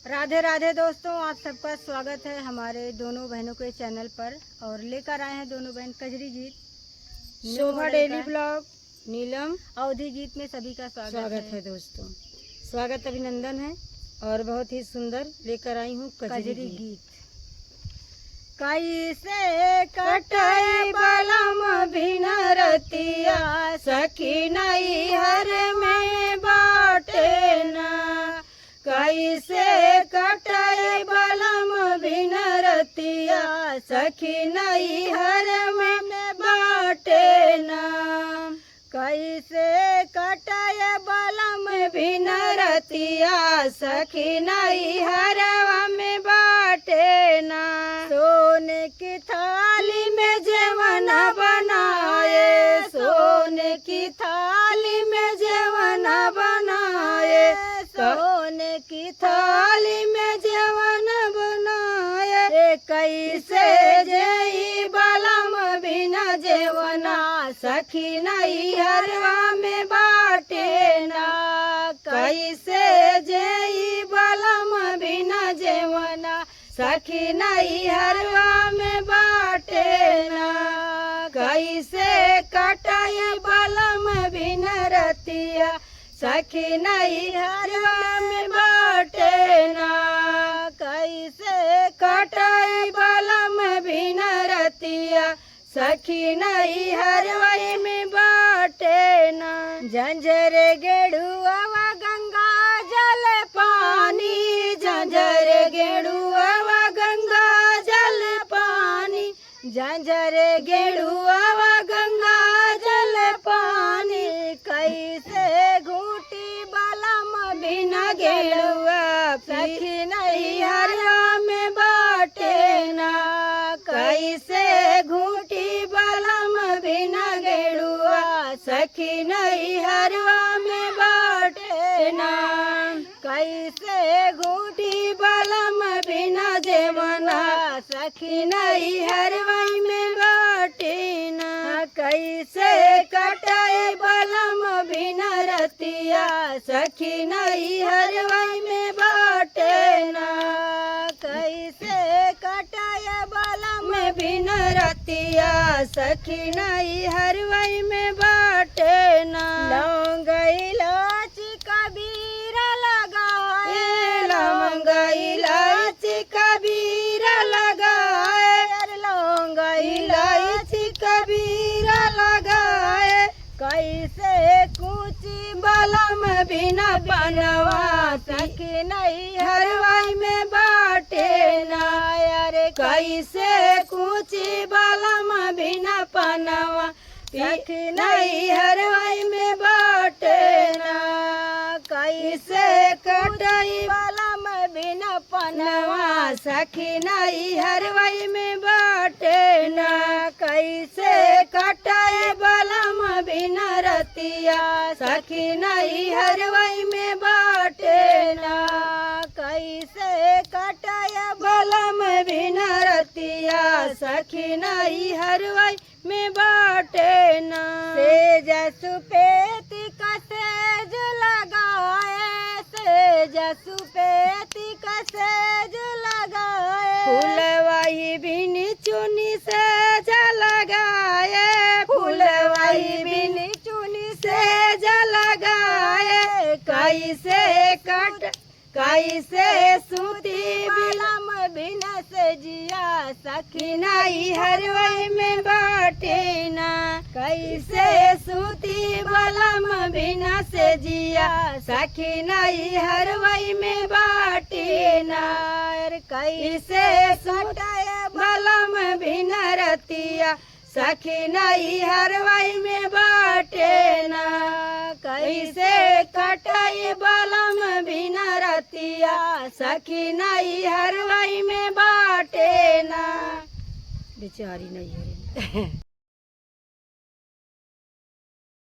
राधे राधे दोस्तों, आप सबका स्वागत है हमारे दोनों बहनों के चैनल पर। और लेकर आए हैं दोनों बहन कजरी गीत, शोभा डेली ब्लॉग, नीलम अवधि गीत में सभी का स्वागत है दोस्तों। स्वागत अभिनंदन है और बहुत ही सुंदर लेकर आई हूँ कजरी गीत। कैसे कटाए बलम बिन रतिया, सखी नई हर में बाटे ना। कैसे कटाए बलम बिन रतिया, सखी नई हर में बाटे ना। कैसे कटाए बलम बिन रतिया, सखी नई हर में बाटे ना। सोने की थाली में जेवन बनाए, सोने की थाली में जेवन बनाए, सोने की थाली में जेवन बनाए। कैसे जई बलम बिना जेवना, सखी नई हरवा में बाटे ना। कैसे जई बलम बिना जेवना, सखी नई हरवा में बाटे ना। कैसे कटाए बलम बिन रतिया, सखी नई हरवा में बाटे ना। कैसे कटाए बलम बिन रतिया, सखी नई हरवा में बाटे ना। झंझर गेड़ुआ गंगा जल पानी, झंझर गेड़ुआ गंगा जल पानी, झंझर गेड़ुआ गंगा जल पानी। कैसे घूटी बलम बिना गेड़ुआ, सखी नई हरवा में बाटे ना। कैसे घूटी बलम बिना गेड़ुआ, सखी नई हरवा में बाटे ना। कैसे घूटी बलम बिना जेवना, सखी नई हरवा में बाटे ना। कैसे कटाए बलम बिना रतिया, सखी नई हरवा में बाटे ना। कैसे कटाए बलम बिना रतिया, सखी नई हरवा में बाटे ना। लौंग इलायची कबीरा लगाए, लौंग इलायची कबीरा लगाए, लौंग इलायची कबीरा लगाए। कैसे कूची बलम बिना बनवा, सखी नई हरवा में बाटे ना। अरे कैसे कूची बलम बिना पनवा, सखी नई हरवा में बाटे ना। कैसे कटाई बलम बिना पनवा, सखी नई हरवा में बाटे ना। कैसे कटाए बलम बिना रतिया, सखी नई हरवा में बाटे ना। कैसे कटाए बलम बिना रतिया, सखी नई हरवा में बाटे ना। सेज सुपेती का सेज लगाए, सेज सुपेती का सेज लगाए। फूलवाही बिनी चुनी सेज लगाए, फूलवाही बिनी चुनी सेज लगाए। कैसे सूती बलम बिना सेजिया, सखी नई हरवा में बाटे ना। कैसे सूती बलम बिना सेजिया, सखी नई हरवा में बाटे ना। कैसे कटाए बलम बिना रतिया, सखी नई हरवा में बाटे ना। कैसे कटाए बलम बिना रतिया, सखी नई हरवा में बाटे ना। बेचारी नहीं है।